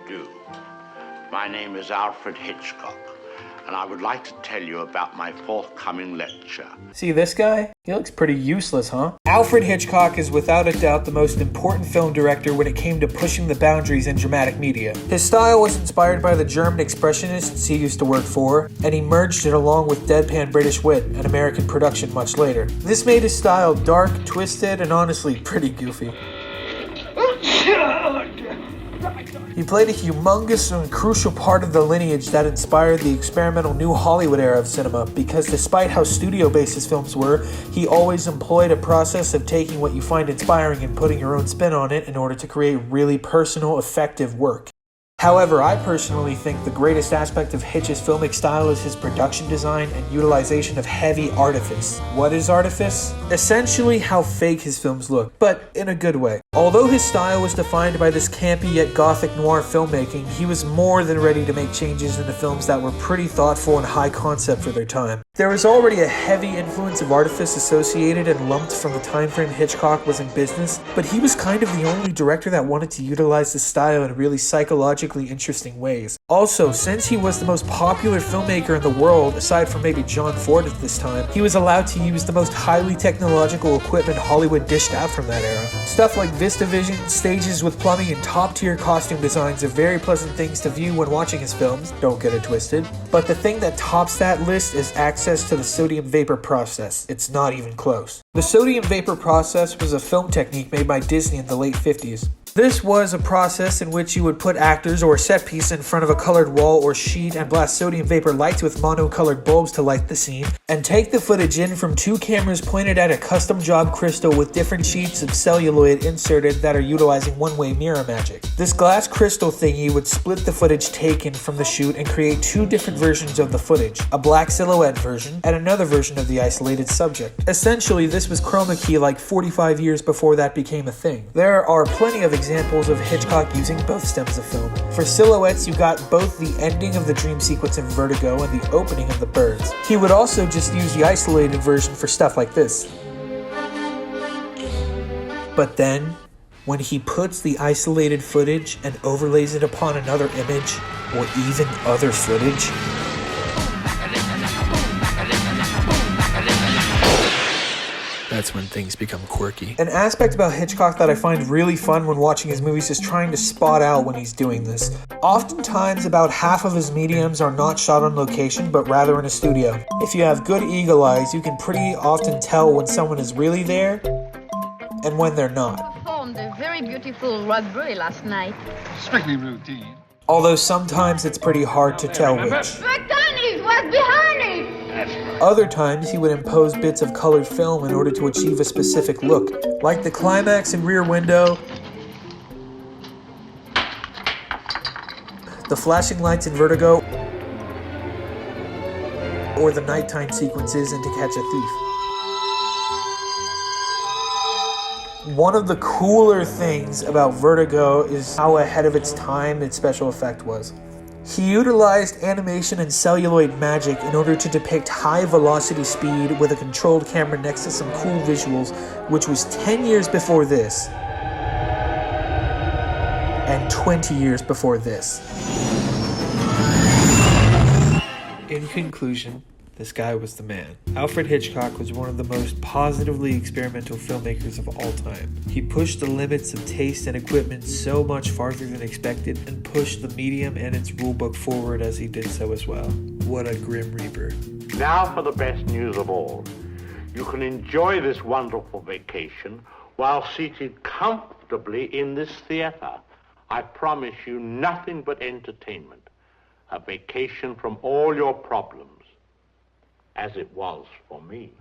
do? My name is Alfred Hitchcock, and I would like to tell you about my forthcoming lecture. See this guy? He looks pretty useless, huh? Alfred Hitchcock is without a doubt the most important film director when it came to pushing the boundaries in dramatic media. His style was inspired by the German expressionists he used to work for, and he merged it along with deadpan British wit and American production much later. This made his style dark, twisted, and honestly pretty goofy. He played a humongous and crucial part of the lineage that inspired the experimental New Hollywood era of cinema, because despite how studio-based his films were, he always employed a process of taking what you find inspiring and putting your own spin on it in order to create really personal, effective work. However, I personally think the greatest aspect of Hitch's filmic style is his production design and utilization of heavy artifice. What is artifice? Essentially how fake his films look, but in a good way. Although his style was defined by this campy yet gothic noir filmmaking, he was more than ready to make changes into films that were pretty thoughtful and high concept for their time. There was already a heavy influence of artifice associated and lumped from the time frame Hitchcock was in business, but he was kind of the only director that wanted to utilize the style in really psychologically interesting ways. Also, since he was the most popular filmmaker in the world, aside from maybe John Ford at this time, he was allowed to use the most highly technological equipment Hollywood dished out from that era. Stuff like VistaVision, stages with plumbing, and top-tier costume designs are very pleasant things to view when watching his films, don't get it twisted. But the thing that tops that list is access to the sodium vapor process. It's not even close. The sodium vapor process was a film technique made by Disney in the late 50s. This was a process in which you would put actors or a set piece in front of a colored wall or sheet and blast sodium vapor lights with monocolored bulbs to light the scene, and take the footage in from two cameras pointed at a custom job crystal with different sheets of celluloid inserted that are utilizing one-way mirror magic. This glass crystal thingy would split the footage taken from the shoot and create two different versions of the footage, a black silhouette version and another version of the isolated subject. Essentially, this was chroma key like 45 years before that became a thing. There are plenty of examples of Hitchcock using both stems of film. For silhouettes, you got both the ending of the dream sequence in Vertigo and the opening of the birds. He would also just use the isolated version for stuff like this. But then, when he puts the isolated footage and overlays it upon another image, or even other footage, that's when things become quirky. An aspect about Hitchcock that I find really fun when watching his movies is trying to spot out when he's doing this. Oftentimes, about half of his mediums are not shot on location, but rather in a studio. If you have good eagle eyes, you can pretty often tell when someone is really there and when they're not. Performed a very beautiful raspberry last night. Strictly routine. Although sometimes it's pretty hard to tell which. McDonald's was behind it! Other times, he would impose bits of colored film in order to achieve a specific look, like the climax in Rear Window, the flashing lights in Vertigo, or the nighttime sequences in To Catch a Thief. One of the cooler things about Vertigo is how ahead of its time its special effect was. He utilized animation and celluloid magic in order to depict high velocity speed with a controlled camera next to some cool visuals, which was 10 years before this, and 20 years before this. In conclusion, this guy was the man. Alfred Hitchcock was one of the most positively experimental filmmakers of all time. He pushed the limits of taste and equipment so much farther than expected, and pushed the medium and its rulebook forward as he did so as well. What a grim reaper. Now for the best news of all. You can enjoy this wonderful vacation while seated comfortably in this theater. I promise you nothing but entertainment. A vacation from all your problems, as it was for me.